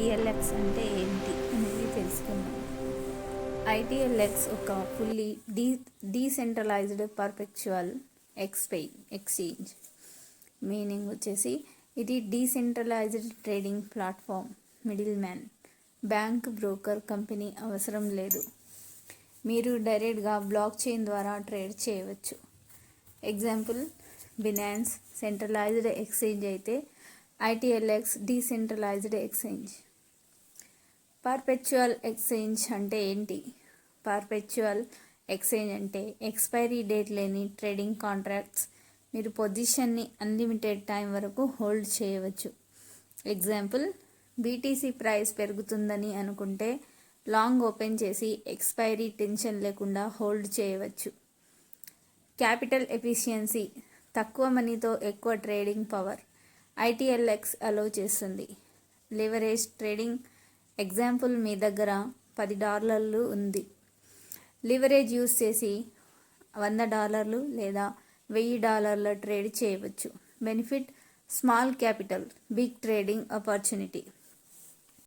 ITLX అంటే ఏంటి అనేది తెలుసుకుందాం. ఐటీఎల్ఎక్స్ ఒక fully decentralised perpetual exchange. Meaning వచ్చేసి ఇది decentralised trading platform. Middle man, bank, broker, company అవసరం లేదు. మీరు డైరెక్ట్గా బ్లాక్ చైన్ ద్వారా ట్రేడ్ చేయవచ్చు. ఎగ్జాంపుల్, బినాన్స్ సెంట్రలైజ్డ్ ఎక్స్చేంజ్ అయితే ITLX decentralised exchange. Perpetual exchange అంటే ఏంటి? పర్పెచువల్ ఎక్స్చేంజ్ అంటే ఎక్స్పైరీ డేట్ లేని ట్రేడింగ్ కాంట్రాక్ట్స్. మీరు పొజిషన్ని అన్లిమిటెడ్ టైం వరకు హోల్డ్ చేయవచ్చు. ఎగ్జాంపుల్, బీటీసీ ప్రైస్ పెరుగుతుందని అనుకుంటే లాంగ్ ఓపెన్ చేసి ఎక్స్పైరీ టెన్షన్ లేకుండా హోల్డ్ చేయవచ్చు. క్యాపిటల్ ఎఫిషియన్సీ, తక్కువ మనీతో ఎక్కువ ట్రేడింగ్ పవర్ ఐటీఎల్ఎక్స్ అలో చేస్తుంది. లివరేజ్ ట్రేడింగ్, ఎగ్జాంపుల్, మీ దగ్గర $10 ఉంది. లివరేజ్ యూస్ చేసి $100 లేదా $1000 ట్రేడ్ చేయవచ్చు. Benefit, small capital, big trading opportunity.